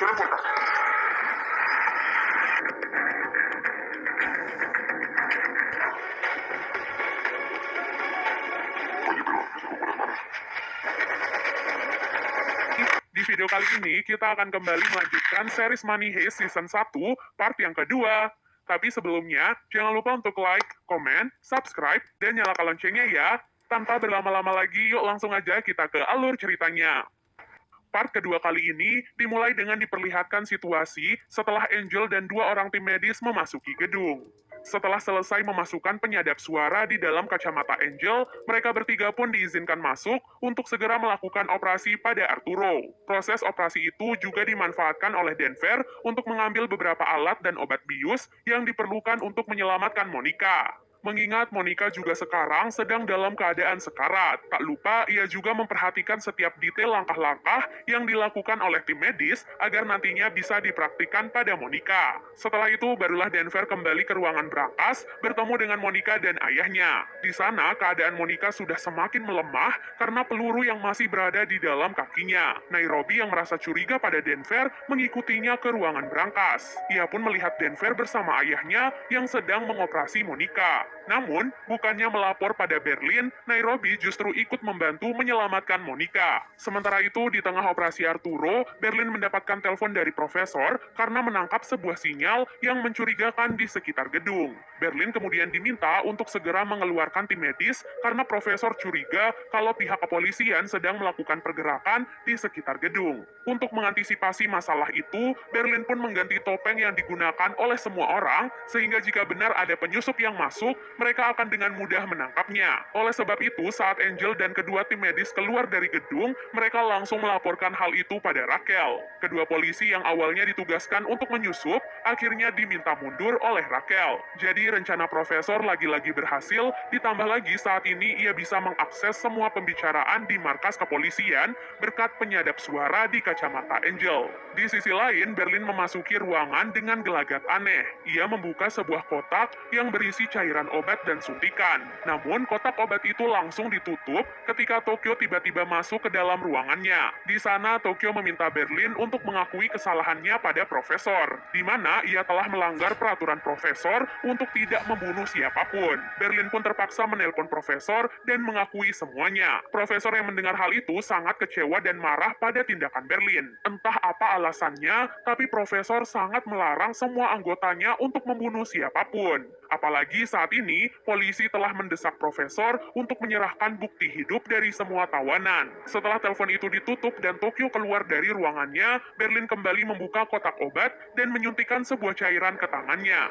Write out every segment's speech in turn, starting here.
Kirim foto. Di video kali ini, kita akan kembali melanjutkan series Money Heist Season 1, part yang kedua. Tapi sebelumnya, jangan lupa untuk like, komen, subscribe, dan nyalakan loncengnya ya. Tanpa berlama-lama lagi, yuk langsung aja kita ke alur ceritanya. Part kedua kali ini dimulai dengan diperlihatkan situasi setelah Angel dan dua orang tim medis memasuki gedung. Setelah selesai memasukkan penyadap suara di dalam kacamata Angel, mereka bertiga pun diizinkan masuk untuk segera melakukan operasi pada Arturo. Proses operasi itu juga dimanfaatkan oleh Denver untuk mengambil beberapa alat dan obat bius yang diperlukan untuk menyelamatkan Monica. Mengingat Monica juga sekarang sedang dalam keadaan sekarat, tak lupa ia juga memperhatikan setiap detail langkah-langkah yang dilakukan oleh tim medis agar nantinya bisa dipraktikkan pada Monica. Setelah itu, barulah Denver kembali ke ruangan brankas bertemu dengan Monica dan ayahnya. Di sana, keadaan Monica sudah semakin melemah karena peluru yang masih berada di dalam kakinya. Nairobi yang merasa curiga pada Denver mengikutinya ke ruangan brankas. Ia pun melihat Denver bersama ayahnya yang sedang mengoperasi Monica. Namun, bukannya melapor pada Berlin, Nairobi justru ikut membantu menyelamatkan Monica. Sementara itu, di tengah operasi Arturo, Berlin mendapatkan telepon dari profesor karena menangkap sebuah sinyal yang mencurigakan di sekitar gedung. Berlin kemudian diminta untuk segera mengeluarkan tim medis karena profesor curiga kalau pihak kepolisian sedang melakukan pergerakan di sekitar gedung. Untuk mengantisipasi masalah itu, Berlin pun mengganti topeng yang digunakan oleh semua orang, sehingga jika benar ada penyusup yang masuk, mereka akan dengan mudah menangkapnya. Oleh sebab itu, saat Angel dan kedua tim medis keluar dari gedung, mereka langsung melaporkan hal itu pada Raquel. Kedua polisi yang awalnya ditugaskan untuk menyusup, akhirnya diminta mundur oleh Raquel. Jadi rencana profesor lagi-lagi berhasil, ditambah lagi saat ini ia bisa mengakses semua pembicaraan di markas kepolisian berkat penyadap suara di kacamata Angel. Di sisi lain, Berlin memasuki ruangan dengan gelagat aneh. Ia membuka sebuah kotak yang berisi cairan obat dan suntikan. Namun, kotak obat itu langsung ditutup ketika Tokyo tiba-tiba masuk ke dalam ruangannya. Di sana, Tokyo meminta Berlin untuk mengakui kesalahannya pada profesor, di mana ia telah melanggar peraturan profesor untuk tidak membunuh siapapun. Berlin pun terpaksa menelpon profesor dan mengakui semuanya. Profesor yang mendengar hal itu sangat kecewa dan marah pada tindakan Berlin. Entah apa alasannya, tapi profesor sangat melarang semua anggotanya untuk membunuh siapapun. Apalagi saat ini, polisi telah mendesak profesor untuk menyerahkan bukti hidup dari semua tawanan. Setelah telepon itu ditutup dan Tokyo keluar dari ruangannya, Berlin kembali membuka kotak obat dan menyuntikkan sebuah cairan ke tangannya.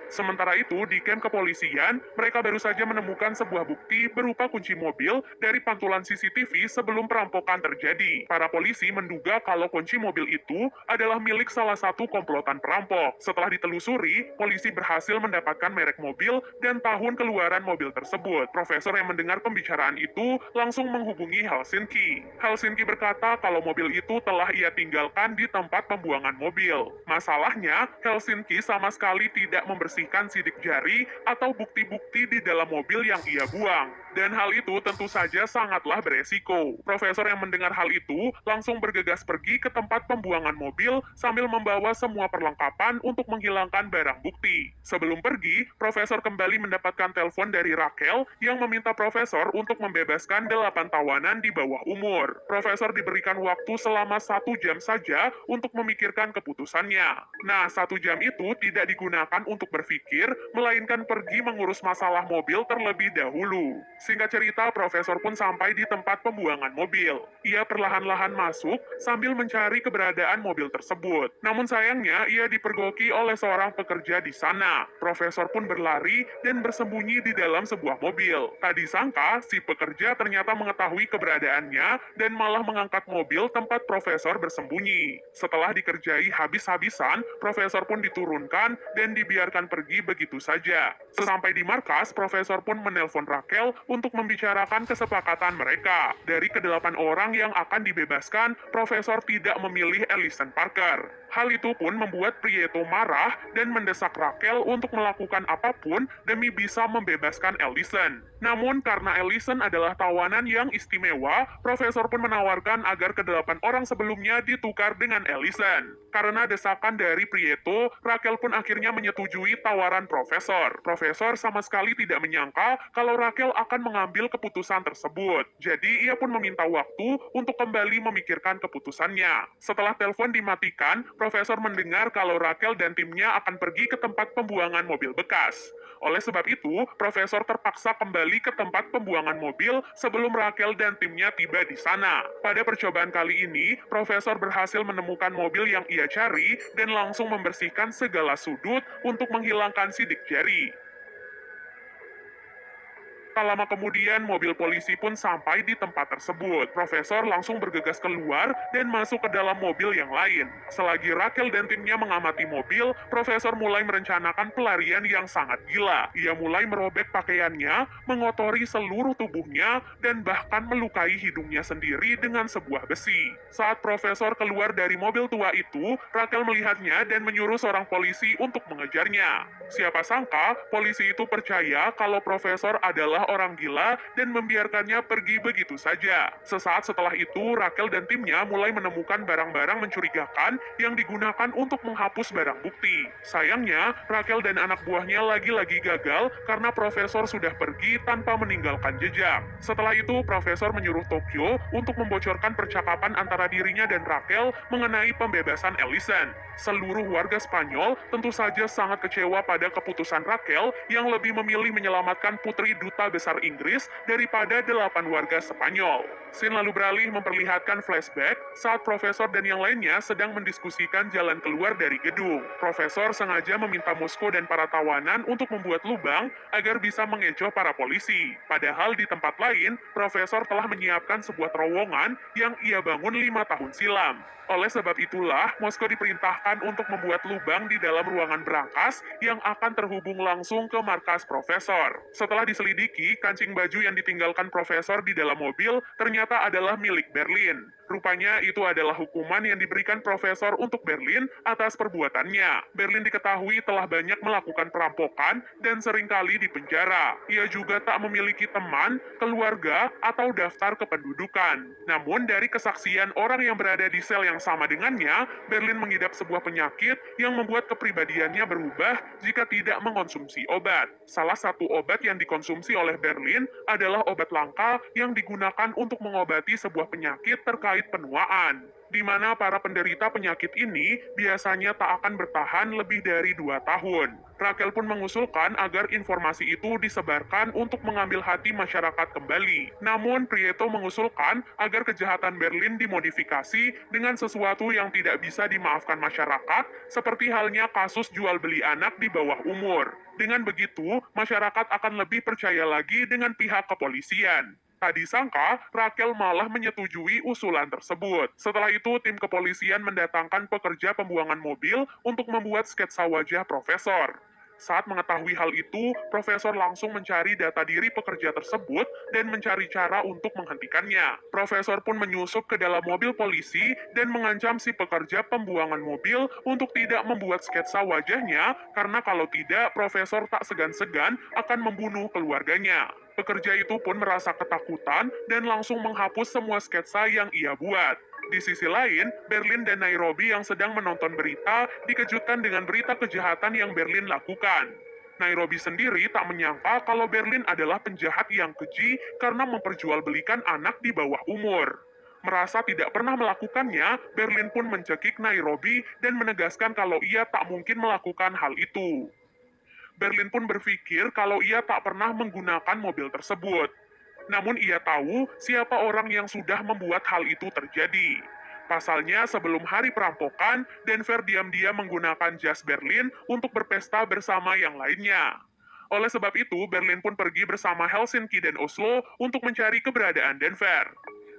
Sementara itu, di camp kepolisian, mereka baru saja menemukan sebuah bukti berupa kunci mobil dari pantulan CCTV sebelum perampokan terjadi. Para polisi menduga kalau kunci mobil itu adalah milik salah satu komplotan perampok. Setelah ditelusuri, polisi berhasil mendapatkan merek mobil dan tahun keluaran mobil tersebut. Profesor yang mendengar pembicaraan itu langsung menghubungi Helsinki. Helsinki berkata kalau mobil itu telah ia tinggalkan di tempat pembuangan mobil. Masalahnya, Helsinki sama sekali tidak membersihkan sidik jari atau bukti-bukti di dalam mobil yang ia buang. Dan hal itu tentu saja sangatlah beresiko. Profesor yang mendengar hal itu langsung bergegas pergi ke tempat pembuangan mobil sambil membawa semua perlengkapan untuk menghilangkan barang bukti. Sebelum pergi, profesor kembali mendapatkan telepon dari Raquel yang meminta profesor untuk membebaskan 8 tawanan di bawah umur. Profesor diberikan waktu selama 1 jam saja untuk memikirkan keputusannya. Nah, 1 jam itu tidak digunakan untuk berpikir, melainkan pergi mengurus masalah mobil terlebih dahulu. Singkat cerita, profesor pun sampai di tempat pembuangan mobil. Ia perlahan-lahan masuk sambil mencari keberadaan mobil tersebut. Namun sayangnya, ia dipergoki oleh seorang pekerja di sana. Profesor pun berlari dan bersembunyi di dalam sebuah mobil. Tak disangka, si pekerja ternyata mengetahui keberadaannya dan malah mengangkat mobil tempat profesor bersembunyi. Setelah dikerjai habis-habisan, profesor pun diturunkan dan dibiarkan pergi begitu saja. Sesampai di markas, profesor pun menelpon Raquel untuk membicarakan kesepakatan mereka. Dari ke-8 orang yang akan dibebaskan, Profesor tidak memilih Ellison Parker. Hal itu pun membuat Prieto marah dan mendesak Raquel untuk melakukan apapun demi bisa membebaskan Ellison. Namun karena Ellison adalah tawanan yang istimewa, Profesor pun menawarkan agar ke-8 orang sebelumnya ditukar dengan Ellison. Karena desakan dari Prieto, Raquel pun akhirnya menyetujui tawaran Profesor. Profesor sama sekali tidak menyangka kalau Raquel akan mengambil keputusan tersebut. Jadi ia pun meminta waktu untuk kembali memikirkan keputusannya. Setelah telepon dimatikan, Profesor mendengar kalau Raquel dan timnya akan pergi ke tempat pembuangan mobil bekas. Oleh sebab itu, Profesor terpaksa kembali ke tempat pembuangan mobil sebelum Raquel dan timnya tiba di sana. Pada percobaan kali ini, Profesor berhasil menemukan mobil yang ia cari dan langsung membersihkan segala sudut untuk menghilangkan sidik jari. Tak lama kemudian, mobil polisi pun sampai di tempat tersebut. Profesor langsung bergegas keluar dan masuk ke dalam mobil yang lain. Selagi Raquel dan timnya mengamati mobil, Profesor mulai merencanakan pelarian yang sangat gila. Ia mulai merobek pakaiannya, mengotori seluruh tubuhnya, dan bahkan melukai hidungnya sendiri dengan sebuah besi. Saat Profesor keluar dari mobil tua itu, Raquel melihatnya dan menyuruh seorang polisi untuk mengejarnya. Siapa sangka, polisi itu percaya kalau Profesor adalah orang gila dan membiarkannya pergi begitu saja. Sesaat setelah itu, Raquel dan timnya mulai menemukan barang-barang mencurigakan yang digunakan untuk menghapus barang bukti. Sayangnya, Raquel dan anak buahnya lagi-lagi gagal karena Profesor sudah pergi tanpa meninggalkan jejak. Setelah itu, Profesor menyuruh Tokyo untuk membocorkan percakapan antara dirinya dan Raquel mengenai pembebasan Ellison. Seluruh warga Spanyol tentu saja sangat kecewa pada keputusan Raquel yang lebih memilih menyelamatkan putri duta besar Inggris daripada 8 warga Spanyol. Scene lalu beralih memperlihatkan flashback saat Profesor dan yang lainnya sedang mendiskusikan jalan keluar dari gedung. Profesor sengaja meminta Moskow dan para tawanan untuk membuat lubang agar bisa mengecoh para polisi. Padahal di tempat lain, Profesor telah menyiapkan sebuah terowongan yang ia bangun 5 tahun silam. Oleh sebab itulah, Moskow diperintahkan untuk membuat lubang di dalam ruangan berangkas yang akan terhubung langsung ke markas Profesor. Setelah diselidiki, kancing baju yang ditinggalkan Profesor di dalam mobil ternyata adalah milik Berlin. Rupanya itu adalah hukuman yang diberikan Profesor untuk Berlin atas perbuatannya. Berlin diketahui telah banyak melakukan perampokan dan seringkali dipenjara. Ia juga tak memiliki teman, keluarga, atau daftar kependudukan. Namun dari kesaksian orang yang berada di sel yang sama dengannya, Berlin mengidap sebuah penyakit yang membuat kepribadiannya berubah jika tidak mengkonsumsi obat. Salah satu obat yang dikonsumsi oleh Berlin adalah obat langka yang digunakan untuk mengobati sebuah penyakit terkait penuaan, di mana para penderita penyakit ini biasanya tak akan bertahan lebih dari 2 tahun. Raquel pun mengusulkan agar informasi itu disebarkan untuk mengambil hati masyarakat kembali. Namun, Prieto mengusulkan agar kejahatan Berlin dimodifikasi dengan sesuatu yang tidak bisa dimaafkan masyarakat, seperti halnya kasus jual beli anak di bawah umur. Dengan begitu, masyarakat akan lebih percaya lagi dengan pihak kepolisian. Tak disangka, Raquel malah menyetujui usulan tersebut. Setelah itu, tim kepolisian mendatangkan pekerja pembuangan mobil untuk membuat sketsa wajah Profesor. Saat mengetahui hal itu, Profesor langsung mencari data diri pekerja tersebut dan mencari cara untuk menghentikannya. Profesor pun menyusup ke dalam mobil polisi dan mengancam si pekerja pembuangan mobil untuk tidak membuat sketsa wajahnya, karena kalau tidak, Profesor tak segan-segan akan membunuh keluarganya. Pekerja itu pun merasa ketakutan dan langsung menghapus semua sketsa yang ia buat. Di sisi lain, Berlin dan Nairobi yang sedang menonton berita dikejutkan dengan berita kejahatan yang Berlin lakukan. Nairobi sendiri tak menyangka kalau Berlin adalah penjahat yang keji karena memperjualbelikan anak di bawah umur. Merasa tidak pernah melakukannya, Berlin pun mencekik Nairobi dan menegaskan kalau ia tak mungkin melakukan hal itu. Berlin pun berpikir kalau ia tak pernah menggunakan mobil tersebut. Namun ia tahu siapa orang yang sudah membuat hal itu terjadi. Pasalnya, sebelum hari perampokan, Denver diam-diam menggunakan jas Berlin untuk berpesta bersama yang lainnya. Oleh sebab itu, Berlin pun pergi bersama Helsinki dan Oslo untuk mencari keberadaan Denver.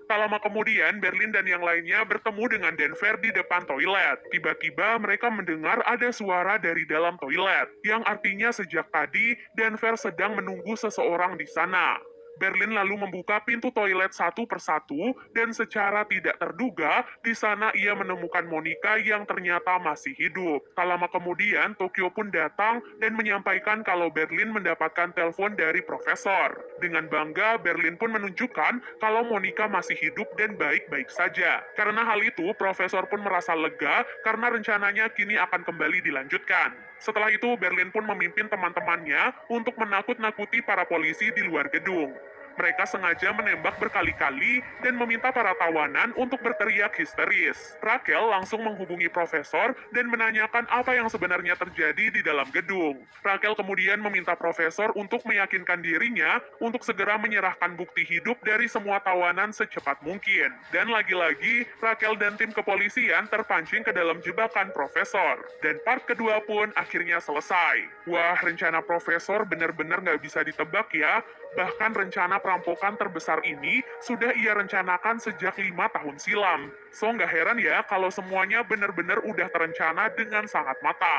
Tak lama kemudian, Berlin dan yang lainnya bertemu dengan Denver di depan toilet. Tiba-tiba mereka mendengar ada suara dari dalam toilet, yang artinya sejak tadi Denver sedang menunggu seseorang di sana. Berlin lalu membuka pintu toilet satu persatu dan secara tidak terduga di sana ia menemukan Monica yang ternyata masih hidup. Tak lama kemudian Tokyo pun datang dan menyampaikan kalau Berlin mendapatkan telepon dari profesor. Dengan bangga Berlin pun menunjukkan kalau Monica masih hidup dan baik-baik saja. Karena hal itu profesor pun merasa lega karena rencananya kini akan kembali dilanjutkan. Setelah itu Berlin pun memimpin teman-temannya untuk menakut-nakuti para polisi di luar gedung. Mereka sengaja menembak berkali-kali dan meminta para tawanan untuk berteriak histeris. Raquel langsung menghubungi profesor dan menanyakan apa yang sebenarnya terjadi di dalam gedung. Raquel kemudian meminta profesor untuk meyakinkan dirinya untuk segera menyerahkan bukti hidup dari semua tawanan secepat mungkin. Dan lagi-lagi, Raquel dan tim kepolisian terpancing ke dalam jebakan profesor. Dan part kedua pun akhirnya selesai. Wah, rencana profesor benar-benar nggak bisa ditebak ya. Bahkan rencana perampokan terbesar ini sudah ia rencanakan sejak 5 tahun silam. So nggak heran ya kalau semuanya benar-benar udah terencana dengan sangat matang.